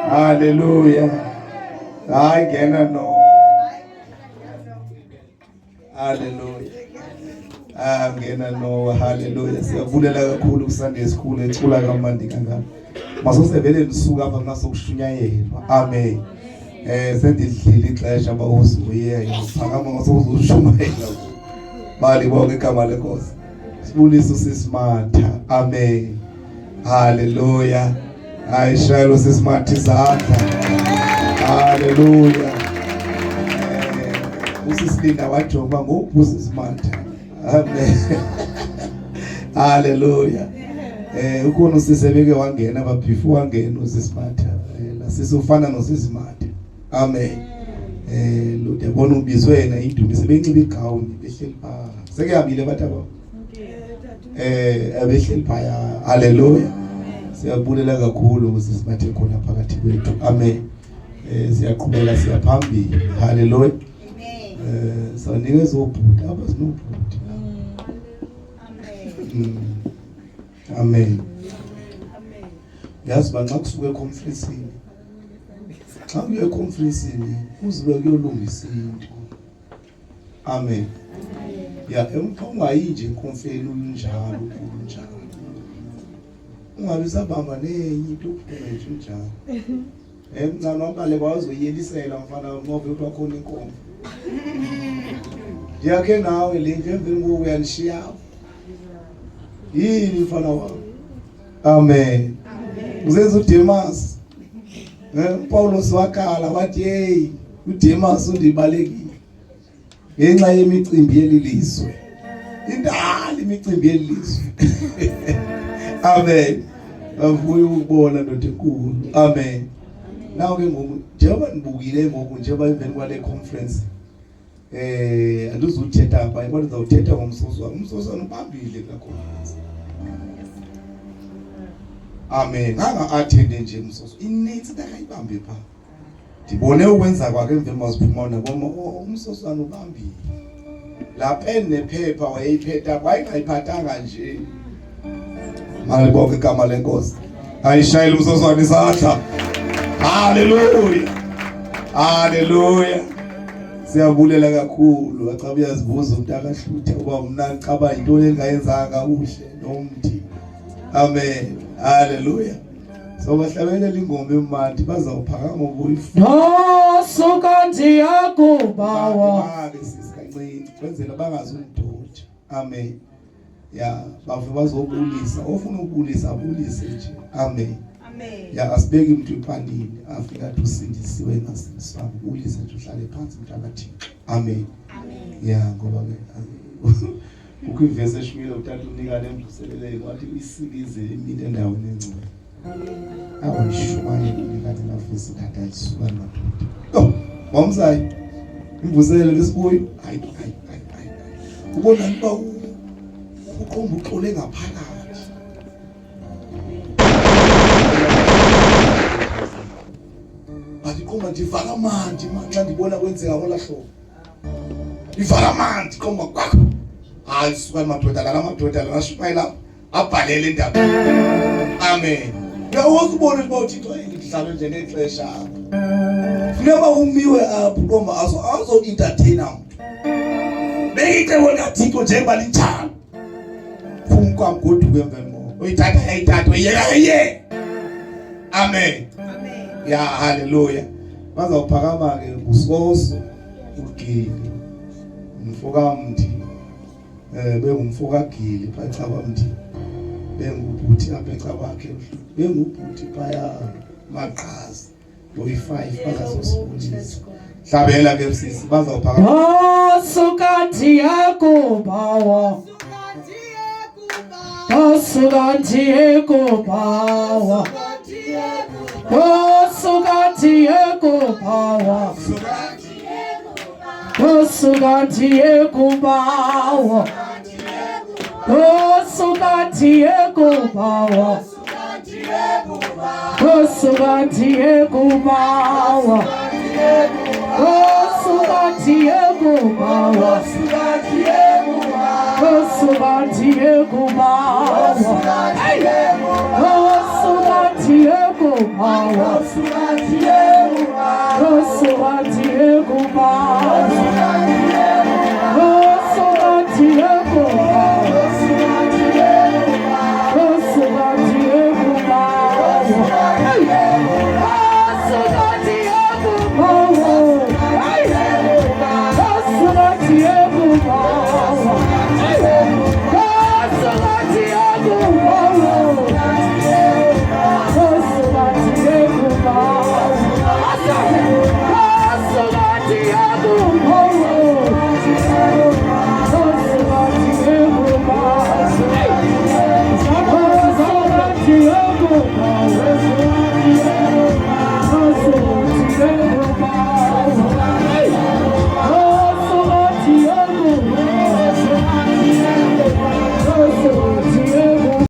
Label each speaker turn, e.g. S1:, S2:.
S1: Hallelujah. I cannot know. Hallelujah. I cannot know. Hallelujah. Siyavulela kakhulu Sunday school ethula kamandi kangaka. Masosebele nisuka apha ngasokushunyayelwa. Amen. Sendidlile ixesha bawuzuye phakama ngasokushumayela. Bali bonke igama lenkosi. Sibulisa uSisimatha. Amen. Hallelujah. Ayishayelo sisimatha izandla. Hallelujah. Usisilinda wajonga ngobusi Simatha. Amen. Hallelujah. Ukhona usisebeke wangena baphifu wangena uSisimatha. Lasisufana noSisimatha. Amen. Lo yabona ubizwe yena indumise benxiba igawuni behleli pha. Sekuyabile bathaba. Abehleli phaya. Hallelujah. Siyabulela kakhulu uSisimatha khona phakathi kwethu. Amen. Siyaqhubeka siyaphambili. Hallelujah. Amen. Sanikeza ubhuti abasinobhuti. Amen. Amen. Yazi banxa kusuke econference-ini. Xa uye econference-ini uzibe kuyolungisa into. Amen. Ya emphongayi nje econference unjalo kunjalo. Ungabe sabamba nenye into nje njalo. Emncane wabale kwazoyelisela mfana ngoba ukhona inkomo. Yakhe nawe le nje emveni kokuyanishiya. Yini mfana wami. Amen. Uzenza uDemas. Paulos wakhala wathi hey uDemas undibalekile. Ngenxa yemicimbi yelilizwe. Indali imicimbi yelilizwe. Amen. Avuya ukubona ndoda enkulu. Amen. Nawe ke ngoku njengoba nibukile ngoku njengoba emveni kwale conference andizuthetha apha kodwa ngizawuthetha ngomsoswana. Umsoswana ubambile la conference. Amen. Nganga attende nje umsoswana. Inethi akayibambe pha. Ndibone ukwenza kwakhe emveni maziphuma naboma umsoswana ubambile. La pen nephepha wayeyiphetha wayengayiphathanga nje. Malibonke igama lenkosi. Ayishayile umsoswana isandla. Hallelujah. Hallelujah. Siyabulela kakhulu. Acha uyazibuza umuntu akahluthe kuba mina ngicaba into engayenzanga kuhle nomthi. Amen. Hallelujah. So bahlabelela ingoma emandi bazawuphakama ngokuyifu.
S2: Nosuka ndiyakubawa.
S1: Sisikancinci kwenzela bangazumdodha. Amen. Ya bafuna bazobulisa. Ofuna ukubulisa abulise nje. Amen. Amen. Ya asibeki umuntu ephanini afika tusindisiwe ngasiswa ubulise nje uhlale phansi mntakathi. Amen. Amen. Ya ngoba ke ukwivese eshwile uthatha unika lemvuselele wathi isibize imini endaweni encane. Awushumaye unikane nafisi thatha isuka madoda. Oh, momsayi. Imvuselele lesibuyo. Hayi. Ubona niba uqomba uxole ngaphakathi. Bathi ndivala manje manje ndibona kwenzeka ngolahlo. Ivala manje qomba kwakho. Hayi suka madoda la shipayela abhalele indaba. Amen. Uyawuzibona ukuthi uThixo engihlala nje nexesha. Funeka umiwe apho qomba azo entertainer umuntu. Beyike wona Thixo njengoba linjalo. Funka ngoduke emveni mo. Uyithatha yeye. Amen. Ya hallelujah. Bazawuphakama ke uSoso uGili. Mfoka mthi bengumfoka Gili phaxa kwamthi bengubhuti apha ecakwakhe bengubhuti phaya Maqhaza boyi-5 bazasosifundisa hlabela ke sisi bazawuphaka
S2: sukanti yakubawa sukanti yakubawa sukanti yakubawa sukanti yakubawa sukanti yakubawa sukanti yakubawa sukanti yakubawa sukanti yakubawa sukanti yakubawa sukanti yakubawa